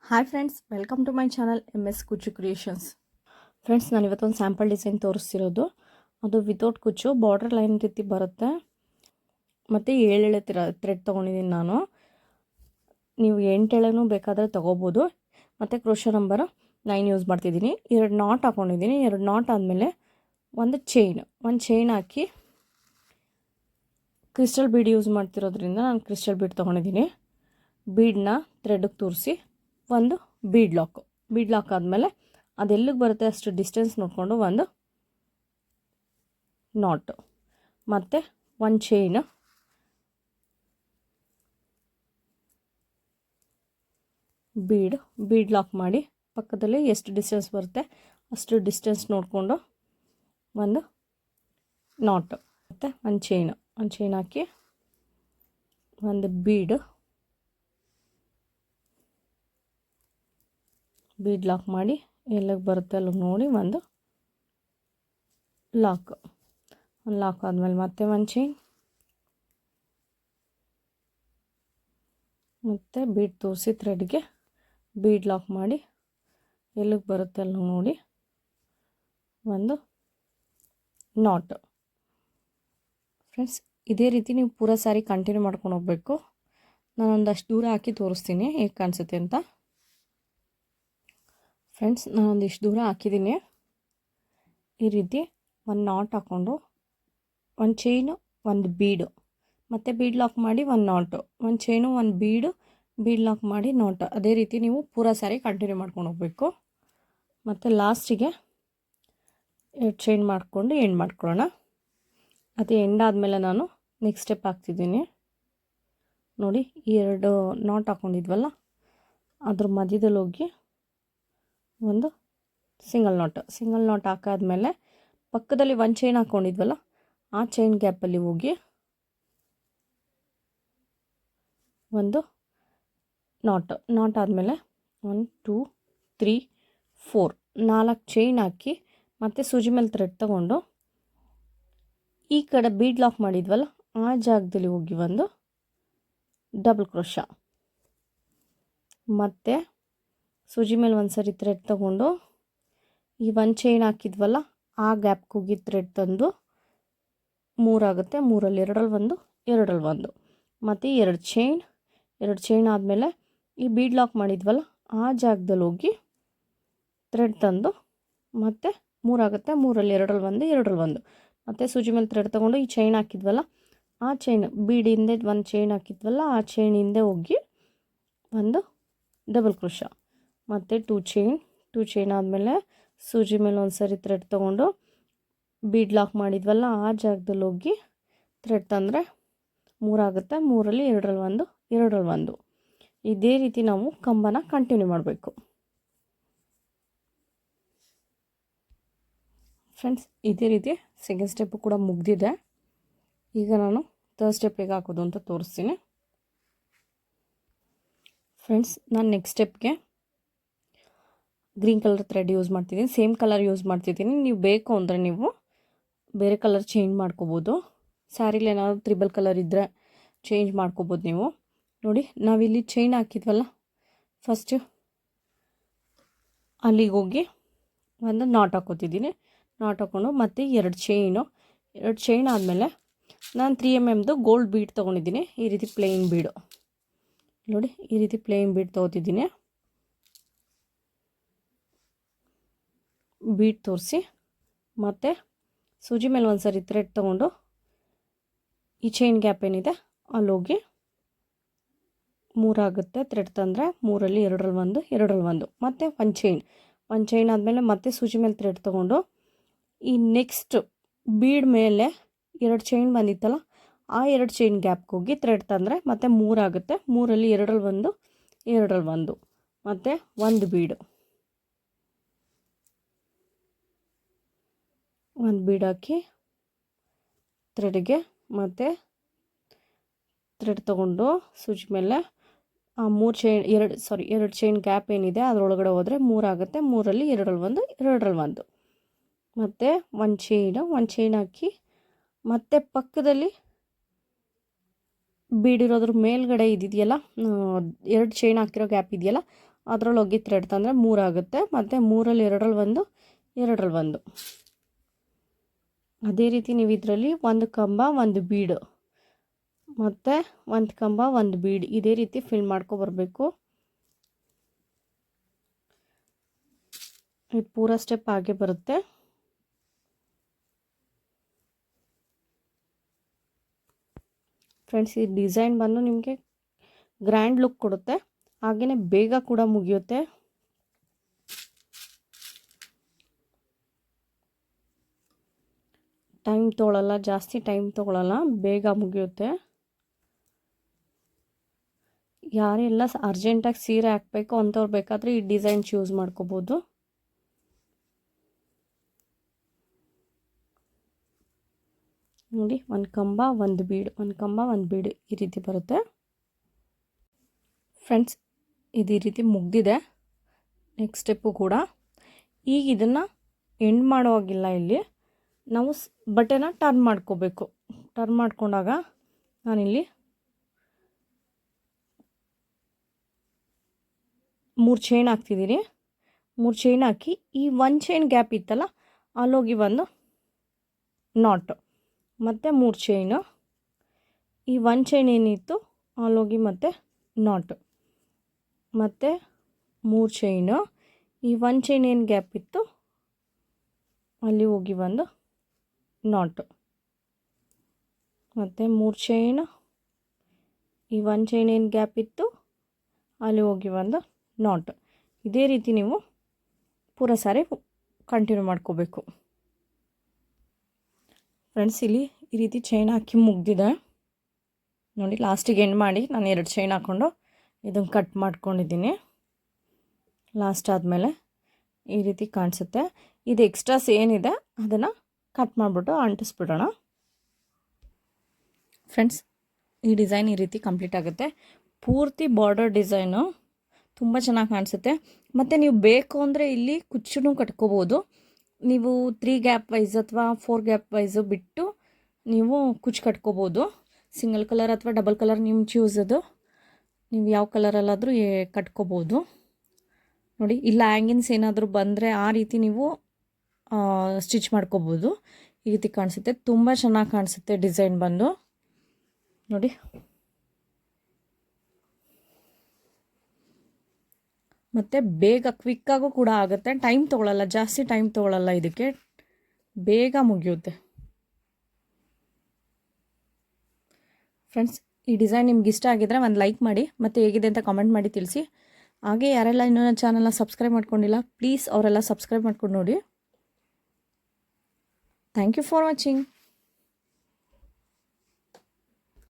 Hi friends, welcome to my channel MS Kuchchu creations. Friends, ನಾನು ಇವತ್ತೊಂದು sample design ತೋರಿಸ್ತಿರೋದು. ಅದು without ಕುಚ್ಚು ಬಾರ್ಡರ್ ಲೈನ್ ರೀತಿ ಬರುತ್ತೆ. ಮತ್ತು 7 ಥ್ರೆಡ್ ತೊಗೊಂಡಿದ್ದೀನಿ ನಾನು. ನೀವು 8 ಎಳೆನೂ ಬೇಕಾದರೆ ತೊಗೋಬೋದು. ಮತ್ತು ಕ್ರೋಶೋ ನಂಬರ್ 9 ಯೂಸ್ ಮಾಡ್ತಿದ್ದೀನಿ. 2 ನಾಟ್ ಹಾಕ್ಕೊಂಡಿದ್ದೀನಿ. 2 ನಾಟ್ ಆದಮೇಲೆ ಒಂದು ಚೈನ್ ಹಾಕಿ ಕ್ರಿಸ್ಟಲ್ ಬೀಡ್ ಯೂಸ್ ಮಾಡ್ತಿರೋದ್ರಿಂದ ನಾನು ಕ್ರಿಸ್ಟಲ್ ಬೀಡ್ ತೊಗೊಂಡಿದ್ದೀನಿ. ಬೀಡನ್ನ ಥ್ರೆಡ್ಗೆ ತೂರಿಸಿ ಒಂದು ಬೀಡ್ ಲಾಕ್ ಆದಮೇಲೆ ಅದೆಲ್ಲಿಗೆ ಬರುತ್ತೆ ಅಷ್ಟು ಡಿಸ್ಟೆನ್ಸ್ ನೋಡಿಕೊಂಡು ಒಂದು ನಾಟು ಮತ್ತು ಒಂದು ಚೈನ್, ಬೀಡ್ ಲಾಕ್ ಮಾಡಿ ಪಕ್ಕದಲ್ಲಿ ಎಷ್ಟು ಡಿಸ್ಟೆನ್ಸ್ ಬರುತ್ತೆ ಅಷ್ಟು ಡಿಸ್ಟೆನ್ಸ್ ನೋಡಿಕೊಂಡು ಒಂದು ನಾಟು ಮತ್ತು ಒಂದು ಚೈನ್ ಹಾಕಿ ಒಂದು ಬೀಡ್ ಲಾಕ್ ಮಾಡಿ ಎಲ್ಲಿಗೆ ಬರುತ್ತೆ ಅಲ್ಲಿಗೆ ನೋಡಿ ಒಂದು ಲಾಕ್ ಆದಮೇಲೆ ಮತ್ತೆ ಒಂದು ಚೈನ್ ಮತ್ತು ಬೀಡ್ ತೋರಿಸಿ ಥ್ರೆಡ್ಗೆ ಬೀಡ್ ಲಾಕ್ ಮಾಡಿ ಎಲ್ಲಿಗೆ ಬರುತ್ತೆ ಅಲ್ಲಿ ನೋಡಿ ಒಂದು ನಾಟ್. ಫ್ರೆಂಡ್ಸ್, ಇದೇ ರೀತಿ ನೀವು ಪೂರ ಸಾರಿ ಕಂಟಿನ್ಯೂ ಮಾಡ್ಕೊಂಡು ಹೋಗಬೇಕು. ನಾನೊಂದಷ್ಟು ದೂರ ಹಾಕಿ ತೋರಿಸ್ತೀನಿ ಹೇಗೆ ಕಾಣಿಸುತ್ತೆ ಅಂತ. ಫ್ರೆಂಡ್ಸ್, ನಾನೊಂದಿಷ್ಟು ದೂರ ಹಾಕಿದ್ದೀನಿ. ಈ ರೀತಿ ಒಂದು ನಾಟ್ ಹಾಕ್ಕೊಂಡು ಒಂದು ಚೈನು, ಒಂದು ಬೀಡು ಮತ್ತು ಬೀಡ್ ಲಾಕ್ ಮಾಡಿ ಒಂದು ನಾಟು, ಒಂದು ಚೈನು, ಒಂದು ಬೀಡ್ ಲಾಕ್ ಮಾಡಿ ನಾಟು. ಅದೇ ರೀತಿ ನೀವು ಪೂರ ಸಾರಿ ಕಂಟಿನ್ಯೂ ಮಾಡ್ಕೊಂಡು ಹೋಗಬೇಕು. ಮತ್ತು ಲಾಸ್ಟಿಗೆ 2 ಚೈನ್ ಮಾಡಿಕೊಂಡು ಎಂಡ್ ಮಾಡ್ಕೊಳ್ಳೋಣ. ಅದು ಎಂಡ್ ಆದಮೇಲೆ ನಾನು ನೆಕ್ಸ್ಟ್ ಸ್ಟೆಪ್ ಹಾಕ್ತಿದ್ದೀನಿ. ನೋಡಿ, ಈ 2 ನಾಟ್ ಹಾಕ್ಕೊಂಡಿದ್ವಲ್ಲ ಅದ್ರ ಮಧ್ಯದಲ್ಲಿ ಹೋಗಿ ಒಂದು ಸಿಂಗಲ್ ನಾಟ್ ಹಾಕಾದ್ಮೇಲೆ ಪಕ್ಕದಲ್ಲಿ ಒಂದು ಚೈನ್ ಹಾಕ್ಕೊಂಡಿದ್ವಲ್ಲ ಆ ಚೈನ್ ಗ್ಯಾಪಲ್ಲಿ ಹೋಗಿ ಒಂದು ನಾಟ್ ಆದಮೇಲೆ 1 2 3 4 4 ಚೈನ್ ಹಾಕಿ ಮತ್ತು ಸೂಜಿ ಮೇಲೆ ಥ್ರೆಡ್ ತಗೊಂಡು ಈ ಕಡೆ ಬೀಡ್ ಲಾಕ್ ಮಾಡಿದ್ವಲ್ಲ ಆ ಜಾಗದಲ್ಲಿ ಹೋಗಿ ಒಂದು ಡಬಲ್ ಕ್ರೋಶ ಮತ್ತು ಸೂಜಿ ಮೇಲೆ ಒಂದು ಸರಿ ಥ್ರೆಡ್ ತಗೊಂಡು ಈ ಒಂದು ಚೈನ್ ಹಾಕಿದ್ವಲ್ಲ ಆ ಗ್ಯಾಪ್ಗೆ ಹೋಗಿ ಥ್ರೆಡ್ ತಂದು 3 ಆಗುತ್ತೆ. 3ರಲ್ಲಿ 2ರಲ್ಲಿ ಒಂದು ಮತ್ತು 2 ಚೈನ್ ಆದಮೇಲೆ ಈ ಬೀಡ್ ಲಾಕ್ ಮಾಡಿದ್ವಲ್ಲ ಆ ಜಾಗದಲ್ಲಿ ಹೋಗಿ ಥ್ರೆಡ್ ತಂದು ಮತ್ತು 3 ಆಗುತ್ತೆ. 3ರಲ್ಲಿ 2ರಲ್ಲಿ ಒಂದು ಮತ್ತು ಸೂಜಿ ಮೇಲೆ ಥ್ರೆಡ್ ತಗೊಂಡು ಈ ಚೈನ್ ಹಾಕಿದ್ವಲ್ಲ ಆ ಚೈನ್ ಬೀಡ್ ಹಿಂದೆ ಒಂದು ಚೈನ್ ಹಾಕಿದ್ವಲ್ಲ ಆ ಚೈನ್ ಹಿಂದೆ ಹೋಗಿ ಒಂದು ಡಬಲ್ ಕ್ರೋಶ ಮತ್ತು 2 ಚೈನ್ ಆದಮೇಲೆ ಸೂಜಿ ಮೇಲೆ ಒಂದು ಸರಿ ಥ್ರೆಡ್ ತೊಗೊಂಡು ಬೀಡ್ ಲಾಕ್ ಮಾಡಿದ್ವಲ್ಲ ಆ ಜಾಗದಲ್ಲಿ ಹೋಗಿ ಥ್ರೆಡ್ ತಂದರೆ 3 ಆಗುತ್ತೆ. 3ರಲ್ಲಿ 2ರಲ್ಲಿ ಒಂದು. ಇದೇ ರೀತಿ ನಾವು ಕಂಬನ ಕಂಟಿನ್ಯೂ ಮಾಡಬೇಕು. ಫ್ರೆಂಡ್ಸ್, ಇದೇ ರೀತಿ ಸೆಕೆಂಡ್ ಸ್ಟೆಪ್ಪು ಕೂಡ ಮುಗಿದಿದೆ. ಈಗ ನಾನು ಥರ್ಡ್ ಸ್ಟೆಪ್ ಹೇಗೆ ಹಾಕೋದು ಅಂತ ತೋರಿಸ್ತೀನಿ. ಫ್ರೆಂಡ್ಸ್, ನಾನು ನೆಕ್ಸ್ಟ್ ಸ್ಟೆಪ್ಗೆ ಗ್ರೀನ್ ಕಲರ್ ಥ್ರೆಡ್ ಯೂಸ್ ಮಾಡ್ತಿದ್ದೀನಿ. ಸೇಮ್ ಕಲರ್ ಯೂಸ್ ಮಾಡ್ತಿದ್ದೀನಿ. ನೀವು ಬೇಕು ಅಂದರೆ ನೀವು ಬೇರೆ ಕಲರ್ ಚೇಂಜ್ ಮಾಡ್ಕೋಬೋದು. ಸ್ಯಾರಿಲಿ ಏನಾದರೂ ತ್ರಿಬಲ್ ಕಲರ್ ಇದ್ದರೆ ಚೇಂಜ್ ಮಾಡ್ಕೋಬೋದು ನೀವು. ನೋಡಿ, ನಾವಿಲ್ಲಿ ಚೈನ್ ಹಾಕಿದ್ವಲ್ಲ ಫಸ್ಟು ಅಲ್ಲಿಗೆ ಹೋಗಿ ಒಂದು ನಾಟ್ ಹಾಕೋತಿದ್ದೀನಿ. ನಾಟ್ ಹಾಕ್ಕೊಂಡು ಮತ್ತು 2 ಚೈನ್ ಆದಮೇಲೆ ನಾನು 3 mm ಗೋಲ್ಡ್ ಬೀಡ್ ತೊಗೊಂಡಿದ್ದೀನಿ. ಈ ರೀತಿ ಪ್ಲೇನ್ ಬೀಡು ನೋಡಿ, ಈ ರೀತಿ ಪ್ಲೇನ್ ಬೀಡ್ ತೊಗೋತಿದ್ದೀನಿ. ಬೀಡ್ ತೋರಿಸಿ ಮತ್ತು ಸೂಜಿ ಮೇಲೆ ಒಂದು ಸರಿ ಥ್ರೆಡ್ ತೊಗೊಂಡು ಈ ಚೈನ್ ಗ್ಯಾಪ್ ಏನಿದೆ ಅಲ್ಲೋಗಿ 3 ಆಗುತ್ತೆ. ಥ್ರೆಡ್ ತಂದರೆ 3ರಲ್ಲಿ 2ರಲ್ಲಿ ಒಂದು ಮತ್ತು ಒಂದು ಚೈನ್ ಆದಮೇಲೆ ಮತ್ತೆ ಸೂಜಿ ಮೇಲೆ ಥ್ರೆಡ್ ತೊಗೊಂಡು ಈ ನೆಕ್ಸ್ಟ್ ಬೀಡ್ ಮೇಲೆ 2 ಚೈನ್ ಬಂದಿತ್ತಲ್ಲ ಆ 2 ಚೈನ್ ಗ್ಯಾಪ್ಗೆ ಹೋಗಿ ಥ್ರೆಡ್ ತಂದರೆ ಮತ್ತೆ 3 ಆಗುತ್ತೆ. 3ರಲ್ಲಿ 2ರಲ್ಲಿ ಒಂದು ಮತ್ತು ಒಂದು ಬೀಡ್ ಹಾಕಿ ಥ್ರೆಡ್ಗೆ ಮತ್ತು ಥ್ರೆಡ್ ತೊಗೊಂಡು ಸೂಜಿ ಮೇಲೆ ಆ 2 ಚೈನ್ ಗ್ಯಾಪ್ ಏನಿದೆ ಅದರೊಳಗಡೆ ಹೋದರೆ 3 ಆಗುತ್ತೆ. 3ರಲ್ಲಿ 2ರಲ್ಲಿ ಒಂದು ಮತ್ತು ಒಂದು ಚೈನ್ ಹಾಕಿ ಮತ್ತು ಪಕ್ಕದಲ್ಲಿ ಬೀಡಿರೋದ್ರ ಮೇಲ್ಗಡೆ ಇದೆಯಲ್ಲ 2 ಚೈನ್ ಹಾಕಿರೋ ಗ್ಯಾಪ್ ಇದೆಯಲ್ಲ ಅದರಲ್ಲಿ ಹೋಗಿ ಥ್ರೆಡ್ ತಂದರೆ 3 ಆಗುತ್ತೆ. ಮತ್ತು 3ರಲ್ಲಿ 2ರಲ್ಲಿ 1, 2ರಲ್ಲಿ 1. ಅದೇ ರೀತಿ ನೀವು ಇದರಲ್ಲಿ 1 ಕಂಬ 1 ಬೀಡು ಮತ್ತು 1 ಕಂಬ 1 ಬೀಡ್ ಇದೇ ರೀತಿ ಫಿಲ್ ಮಾಡ್ಕೊಬರ್ಬೇಕು. ಈ ಪೂರ ಸ್ಟೆಪ್ ಹಾಗೆ ಬರುತ್ತೆ. ಫ್ರೆಂಡ್ಸ್, ಈ ಡಿಸೈನ್ ಬಂದು ನಿಮಗೆ ಗ್ರ್ಯಾಂಡ್ ಲುಕ್ ಕೊಡುತ್ತೆ, ಹಾಗೆಯೇ ಬೇಗ ಕೂಡ ಮುಗಿಯುತ್ತೆ. ಟೈಮ್ ತೊಗೊಳ್ಳಲ್ಲ, ಜಾಸ್ತಿ ಟೈಮ್ ತೊಗೊಳ್ಳಲ್ಲ, ಬೇಗ ಮುಗಿಯುತ್ತೆ. ಯಾರೆಲ್ಲ ಅರ್ಜೆಂಟಾಗಿ ಸೀರೆ ಹಾಕಬೇಕು ಅಂಥವ್ರು ಬೇಕಾದರೆ ಈ ಡಿಸೈನ್ ಚೂಸ್ ಮಾಡ್ಕೋಬೋದು. ನೋಡಿ, 1 ಕಂಬ 1 ಬೀಡು, 1 ಕಂಬ 1 ಬೀಡು ಈ ರೀತಿ ಬರುತ್ತೆ. ಫ್ರೆಂಡ್ಸ್, ಇದು ಈ ರೀತಿ ಮುಗ್ದಿದೆ. ನೆಕ್ಸ್ಟ್ ಸ್ಟೆಪ್ಪು ಕೂಡ ಈಗ ಇದನ್ನು ಎಂಡ್ ಮಾಡೋವಾಗಿಲ್ಲ. ಇಲ್ಲಿ ನಾವು ಬಟ್ಟೆನ ಟರ್ನ್ ಮಾಡ್ಕೋಬೇಕು. ಟರ್ನ್ ಮಾಡ್ಕೊಂಡಾಗ ನಾನಿಲ್ಲಿ 3 ಚೈನ್ ಹಾಕ್ತಿದ್ದೀನಿ. 3 ಚೈನ್ ಹಾಕಿ ಈ 1 ಚೈನ್ ಗ್ಯಾಪ್ ಇತ್ತಲ್ಲ ಅಲ್ಲೋಗಿ ಒಂದು ನಾಟ್, ಮತ್ತು 3 ಚೈನು, ಈ 1 ಚೈನ್ ಏನಿತ್ತು ಅಲ್ಲೋಗಿ ಮತ್ತೆ ನಾಟ್, ಮತ್ತು 3 ಚೈನು, ಈ 1 ಚೈನ್ ಏನು ಗ್ಯಾಪ್ ಇತ್ತು ಅಲ್ಲಿ ಹೋಗಿ ಒಂದು ನಾಟ್, ಮತ್ತು 3 ಚೈನು, ಈ 1 ಚೈನ್ ಏನು ಗ್ಯಾಪ್ ಇತ್ತು ಅಲ್ಲಿ ಹೋಗಿ ಒಂದು ನಾಟ್. ಇದೇ ರೀತಿ ನೀವು ಪೂರ ಸಾರಿ ಕಂಟಿನ್ಯೂ ಮಾಡ್ಕೋಬೇಕು. ಫ್ರೆಂಡ್ಸ್, ಇಲ್ಲಿ ಈ ರೀತಿ ಚೈನ್ ಹಾಕಿ ಮುಗ್ದಿದೆ ನೋಡಿ. ಲಾಸ್ಟಿಗೆ ಎಂಡ್ ಮಾಡಿ ನಾನು 2 ಚೈನ್ ಹಾಕ್ಕೊಂಡು ಇದನ್ನು ಕಟ್ ಮಾಡ್ಕೊಂಡಿದ್ದೀನಿ. ಲಾಸ್ಟ್ ಆದಮೇಲೆ ಈ ರೀತಿ ಕಾಣಿಸುತ್ತೆ. ಇದು ಎಕ್ಸ್ಟ್ರಾಸ್ ಏನಿದೆ ಅದನ್ನು ಕಟ್ ಮಾಡಿಬಿಟ್ಟು ಅಂಟಿಸ್ಬಿಡೋಣ. ಫ್ರೆಂಡ್ಸ್, ಈ ಡಿಸೈನ್ ಈ ರೀತಿ ಕಂಪ್ಲೀಟ್ ಆಗುತ್ತೆ. ಪೂರ್ತಿ ಬಾರ್ಡರ್ ಡಿಸೈನು ತುಂಬ ಚೆನ್ನಾಗಿ ಕಾಣಿಸುತ್ತೆ. ಮತ್ತು ನೀವು ಬೇಕು ಅಂದರೆ ಇಲ್ಲಿ ಕುಚ್ಚು ಕಟ್ಕೋಬೋದು. ನೀವು 3 ಗ್ಯಾಪ್ ವೈಸ್ ಅಥವಾ 4 ಗ್ಯಾಪ್ ವೈಸು ಬಿಟ್ಟು ನೀವು ಕುಚ್ಚು ಕಟ್ಕೋಬೋದು. ಸಿಂಗಲ್ ಕಲರ್ ಅಥವಾ ಡಬಲ್ ಕಲರ್ ನಿಮ್ಮ ಚೂಸ್, ಅದು ನೀವು ಯಾವ ಕಲರಲ್ಲಾದರೂ ಕಟ್ಕೋಬೋದು. ನೋಡಿ, ಇಲ್ಲ ಹ್ಯಾಂಗಿನ್ಸ್ ಏನಾದರೂ ಬಂದರೆ ಆ ರೀತಿ ನೀವು ಸ್ಟಿಚ್ ಮಾಡ್ಕೋಬೋದು. ಈ ರೀತಿ ಕಾಣಿಸುತ್ತೆ, ತುಂಬ ಚೆನ್ನಾಗಿ ಕಾಣಿಸುತ್ತೆ ಡಿಸೈನ್ ಬಂದು ನೋಡಿ. ಮತ್ತು ಬೇಗ ಕ್ವಿಕ್ಕಾಗೂ ಕೂಡ ಆಗುತ್ತೆ, ಟೈಮ್ ತೊಗೊಳ್ಳಲ್ಲ, ಜಾಸ್ತಿ ಟೈಮ್ ತೊಗೊಳ್ಳಲ್ಲ, ಇದಕ್ಕೆ ಬೇಗ ಮುಗಿಯುತ್ತೆ. ಫ್ರೆಂಡ್ಸ್, ಈ ಡಿಸೈನ್ ನಿಮ್ಗೆ ಇಷ್ಟ ಆಗಿದ್ರೆ ಒಂದು ಲೈಕ್ ಮಾಡಿ, ಮತ್ತು ಹೇಗಿದೆ ಅಂತ ಕಾಮೆಂಟ್ ಮಾಡಿ ತಿಳಿಸಿ. ಹಾಗೆ ಯಾರೆಲ್ಲ ಇನ್ನೂ ನನ್ನ ಚಾನಲ್ನ ಸಬ್ಸ್ಕ್ರೈಬ್ ಮಾಡ್ಕೊಂಡಿಲ್ಲ ಪ್ಲೀಸ್ ಅವರೆಲ್ಲ ಸಬ್ಸ್ಕ್ರೈಬ್ ಮಾಡ್ಕೊಂಡು ನೋಡಿ. Thank you for watching.